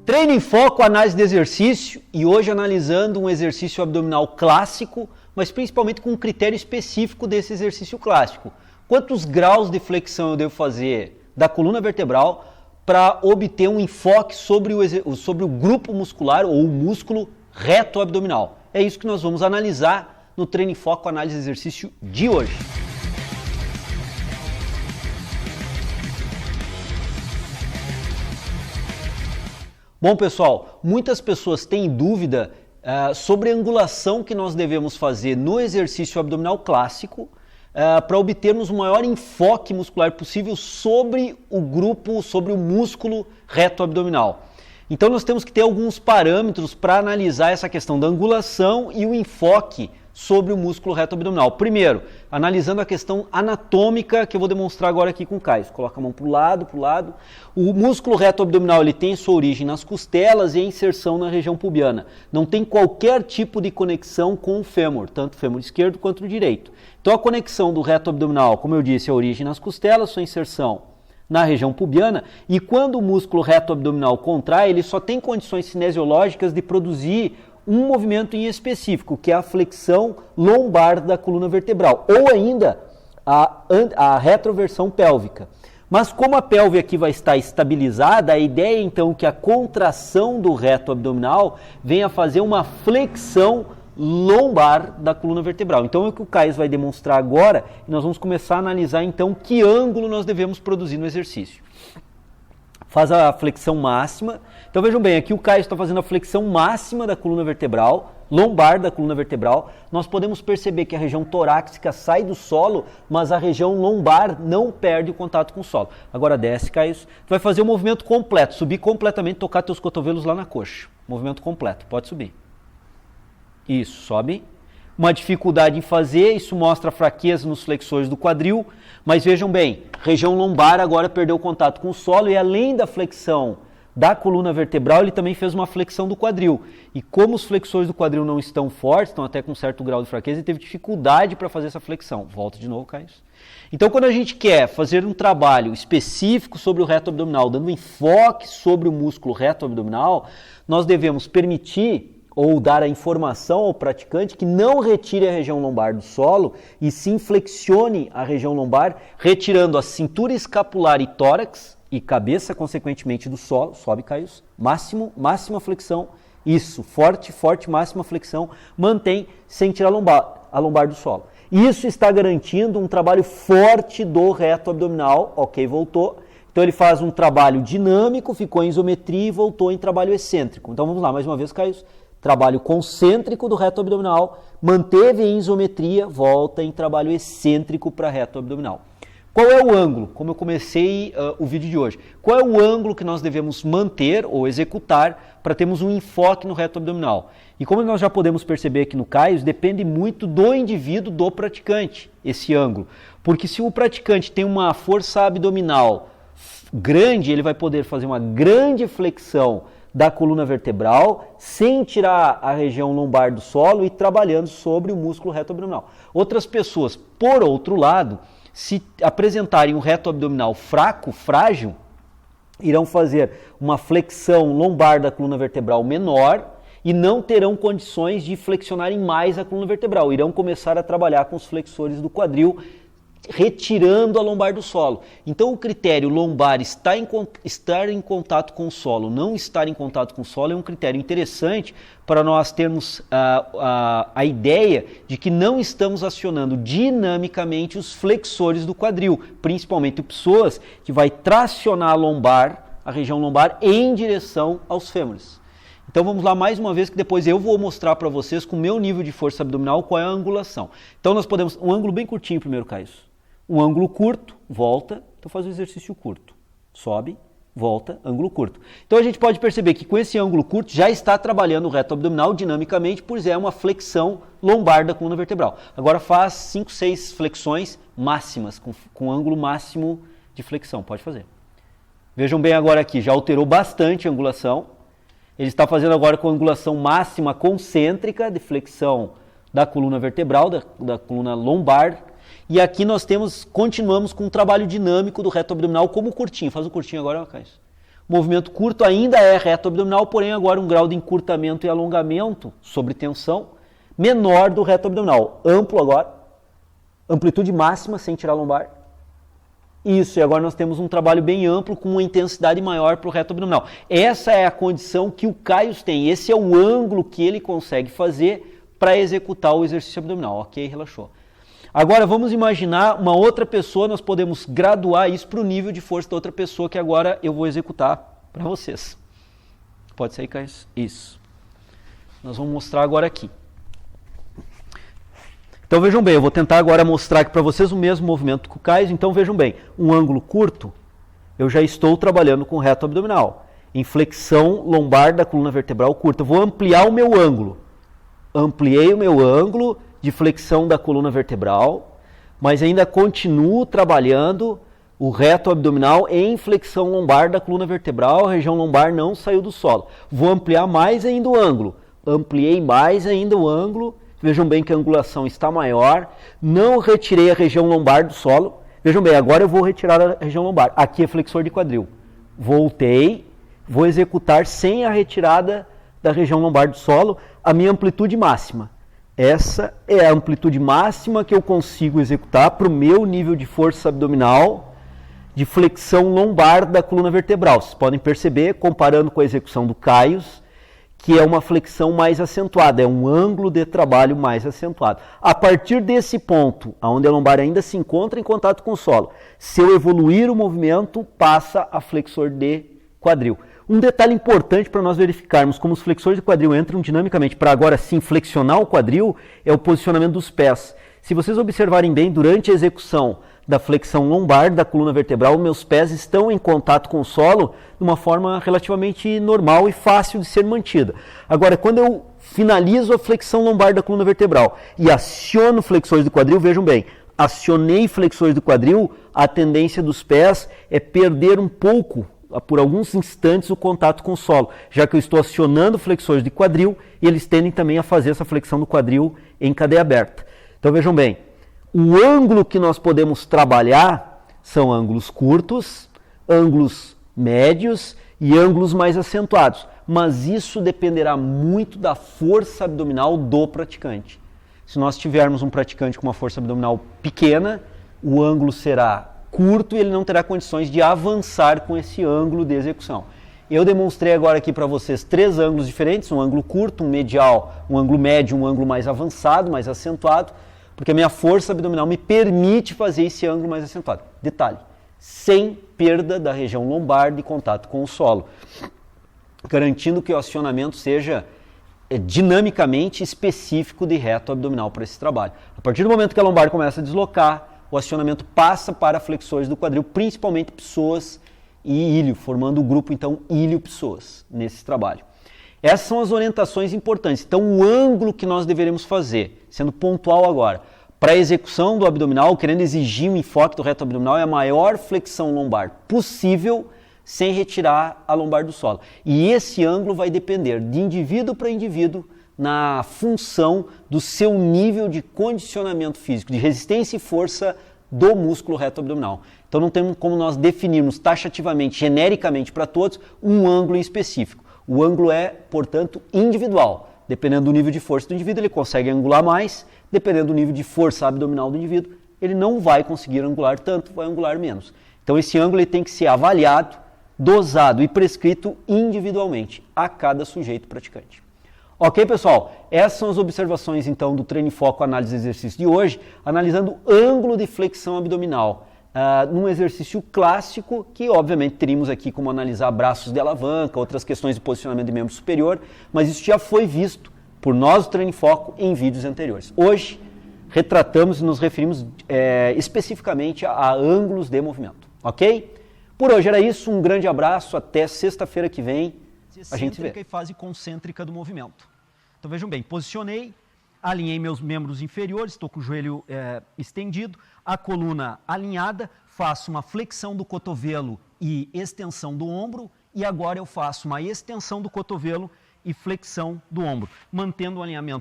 Treino em Foco, análise de exercício, e hoje analisando um exercício abdominal clássico, mas principalmente com um critério específico desse exercício clássico. Quantos graus de flexão eu devo fazer da coluna vertebral para obter um enfoque sobre o grupo muscular ou o músculo reto abdominal? É isso que nós vamos analisar no Treino em Foco, análise de exercício de hoje. Bom, pessoal, muitas pessoas têm dúvida sobre a angulação que nós devemos fazer no exercício abdominal clássico para obtermos o maior enfoque muscular possível sobre o grupo, sobre o músculo reto abdominal. Então nós temos que ter alguns parâmetros para analisar essa questão da angulação e o enfoque sobre o músculo reto abdominal. Primeiro, analisando a questão anatômica que eu vou demonstrar agora aqui com o Caio. Coloca a mão para o lado. O músculo reto abdominal ele tem sua origem nas costelas e a inserção na região pubiana. Não tem qualquer tipo de conexão com o fêmur, tanto o fêmur esquerdo quanto o direito. Então a conexão do reto abdominal, como eu disse, é a origem nas costelas, sua inserção na região pubiana, e quando o músculo reto abdominal contrai, ele só tem condições cinesiológicas de produzir um movimento em específico, que é a flexão lombar da coluna vertebral, ou ainda a retroversão pélvica. Mas como a pelve aqui vai estar estabilizada, a ideia é então que a contração do reto abdominal venha fazer uma flexão lombar da coluna vertebral. Então é o que o Caio vai demonstrar agora, e nós vamos começar a analisar então que ângulo nós devemos produzir no exercício. Faz a flexão máxima. Então vejam bem, aqui o Caio está fazendo a flexão máxima da coluna vertebral, lombar da coluna vertebral. Nós podemos perceber que a região torácica sai do solo, mas a região lombar não perde o contato com o solo. Agora desce, Caio. Tu vai fazer o movimento completo, subir completamente, tocar teus cotovelos lá na coxa. Movimento completo, pode subir. Isso, sobe. Uma dificuldade em fazer, isso mostra fraqueza nos flexores do quadril, mas vejam bem, região lombar agora perdeu o contato com o solo e além da flexão da coluna vertebral, ele também fez uma flexão do quadril. E como os flexores do quadril não estão fortes, estão até com um certo grau de fraqueza, ele teve dificuldade para fazer essa flexão. Volta de novo, Caio. Então, quando a gente quer fazer um trabalho específico sobre o reto abdominal, dando enfoque sobre o músculo reto abdominal, nós devemos permitir ou dar a informação ao praticante que não retire a região lombar do solo e sim flexione a região lombar, retirando a cintura escapular e tórax e cabeça, consequentemente, do solo. Sobe, Caio. Máxima flexão. Isso, forte, máxima flexão. Mantém sem tirar a lombar do solo. Isso está garantindo um trabalho forte do reto abdominal. Ok, voltou. Então ele faz um trabalho dinâmico, ficou em isometria e voltou em trabalho excêntrico. Então vamos lá, mais uma vez, Caio. Trabalho concêntrico do reto abdominal, manteve em isometria, volta em trabalho excêntrico para reto abdominal. Qual é o ângulo? Como eu comecei o vídeo de hoje. Qual é o ângulo que nós devemos manter ou executar para termos um enfoque no reto abdominal? E como nós já podemos perceber aqui no Caio, depende muito do indivíduo, do praticante, esse ângulo. Porque se o praticante tem uma força abdominal grande, ele vai poder fazer uma grande flexão da coluna vertebral, sem tirar a região lombar do solo e trabalhando sobre o músculo reto abdominal. Outras pessoas, por outro lado, se apresentarem um reto abdominal fraco, frágil, irão fazer uma flexão lombar da coluna vertebral menor e não terão condições de flexionarem mais a coluna vertebral. Irão começar a trabalhar com os flexores do quadril, retirando a lombar do solo. Então o critério lombar estar em contato com o solo, não estar em contato com o solo é um critério interessante para nós termos a ideia de que não estamos acionando dinamicamente os flexores do quadril, principalmente o psoas, que vai tracionar a região lombar em direção aos fêmures. Então vamos lá mais uma vez que depois eu vou mostrar para vocês com o meu nível de força abdominal qual é a angulação. Então nós podemos, um ângulo bem curtinho primeiro, Caio. Um ângulo curto, volta, então faz o exercício curto. Sobe, volta, ângulo curto. Então a gente pode perceber que com esse ângulo curto já está trabalhando o reto abdominal dinamicamente, pois é uma flexão lombar da coluna vertebral. Agora faz 5, 6 flexões máximas, com ângulo máximo de flexão, pode fazer. Vejam bem agora aqui, já alterou bastante a angulação. Ele está fazendo agora com angulação máxima concêntrica de flexão da coluna vertebral, da coluna lombar. E aqui nós continuamos com um trabalho dinâmico do reto abdominal como curtinho. Faz o curtinho agora, Caio. Movimento curto ainda é reto abdominal, porém agora um grau de encurtamento e alongamento sobre tensão menor do reto abdominal. Amplo agora, amplitude máxima sem tirar a lombar. Isso, e agora nós temos um trabalho bem amplo com uma intensidade maior para o reto abdominal. Essa é a condição que o Caio tem, esse é o ângulo que ele consegue fazer para executar o exercício abdominal. Ok, relaxou. Agora vamos imaginar uma outra pessoa, nós podemos graduar isso para o nível de força da outra pessoa que agora eu vou executar para vocês. Pode sair, Caio? Isso. Nós vamos mostrar agora aqui. Então vejam bem, eu vou tentar agora mostrar aqui para vocês o mesmo movimento que o Caio. Então vejam bem, um ângulo curto, eu já estou trabalhando com reto abdominal. Em flexão lombar da coluna vertebral curta. Eu vou ampliar o meu ângulo. Ampliei o meu ângulo de flexão da coluna vertebral, mas ainda continuo trabalhando o reto abdominal em flexão lombar da coluna vertebral. A região lombar não saiu do solo. Vou ampliar mais ainda o ângulo. Ampliei mais ainda o ângulo. Vejam bem que a angulação está maior, não retirei a região lombar do solo. Vejam bem, agora eu vou retirar a região lombar. Aqui é flexor de quadril. Voltei, vou executar sem a retirada da região lombar do solo a minha amplitude máxima. Essa é a amplitude máxima que eu consigo executar para o meu nível de força abdominal de flexão lombar da coluna vertebral. Vocês podem perceber, comparando com a execução do Caio, que é uma flexão mais acentuada, é um ângulo de trabalho mais acentuado. A partir desse ponto, onde a lombar ainda se encontra em contato com o solo, se eu evoluir o movimento, passa a flexor de quadril. Um detalhe importante para nós verificarmos como os flexores de quadril entram dinamicamente para agora sim flexionar o quadril é o posicionamento dos pés. Se vocês observarem bem, durante a execução da flexão lombar da coluna vertebral, meus pés estão em contato com o solo de uma forma relativamente normal e fácil de ser mantida. Agora, quando eu finalizo a flexão lombar da coluna vertebral e aciono flexores do quadril, vejam bem, acionei flexores do quadril, a tendência dos pés é perder um pouco, por alguns instantes, o contato com o solo, já que eu estou acionando flexores de quadril e eles tendem também a fazer essa flexão do quadril em cadeia aberta. Então vejam bem, o ângulo que nós podemos trabalhar são ângulos curtos, ângulos médios e ângulos mais acentuados, mas isso dependerá muito da força abdominal do praticante. Se nós tivermos um praticante com uma força abdominal pequena, o ângulo será curto e ele não terá condições de avançar com esse ângulo de execução. Eu demonstrei agora aqui para vocês 3 ângulos diferentes, um ângulo curto, um medial, um ângulo médio, um ângulo mais avançado, mais acentuado, porque a minha força abdominal me permite fazer esse ângulo mais acentuado. Detalhe, sem perda da região lombar de contato com o solo, garantindo que o acionamento seja dinamicamente específico de reto abdominal para esse trabalho. A partir do momento que a lombar começa a deslocar, o acionamento passa para flexores do quadril, principalmente psoas e ilho, formando o grupo, então, ilho-psoas, nesse trabalho. Essas são as orientações importantes. Então, o ângulo que nós deveremos fazer, sendo pontual agora, para a execução do abdominal, querendo exigir um enfoque do reto abdominal, é a maior flexão lombar possível, sem retirar a lombar do solo. E esse ângulo vai depender de indivíduo para indivíduo, na função do seu nível de condicionamento físico, de resistência e força do músculo reto abdominal. Então não tem como nós definirmos taxativamente, genericamente para todos, um ângulo em específico. O ângulo é, portanto, individual. Dependendo do nível de força do indivíduo, ele consegue angular mais. Dependendo do nível de força abdominal do indivíduo, ele não vai conseguir angular tanto, vai angular menos. Então esse ângulo ele tem que ser avaliado, dosado e prescrito individualmente a cada sujeito praticante. Ok, pessoal? Essas são as observações, então, do Treino em Foco Análise de Exercício de hoje, analisando o ângulo de flexão abdominal, num exercício clássico, que, obviamente, teríamos aqui como analisar braços de alavanca, outras questões de posicionamento de membro superior, mas isso já foi visto por nós do Treino em Foco em vídeos anteriores. Hoje, retratamos e nos referimos especificamente a ângulos de movimento, ok? Por hoje era isso, um grande abraço, até sexta-feira que vem. A gente se vê. E fase concêntrica do movimento. Então vejam bem, posicionei, alinhei meus membros inferiores, estou com o joelho estendido, a coluna alinhada, faço uma flexão do cotovelo e extensão do ombro, e agora eu faço uma extensão do cotovelo e flexão do ombro, mantendo o alinhamento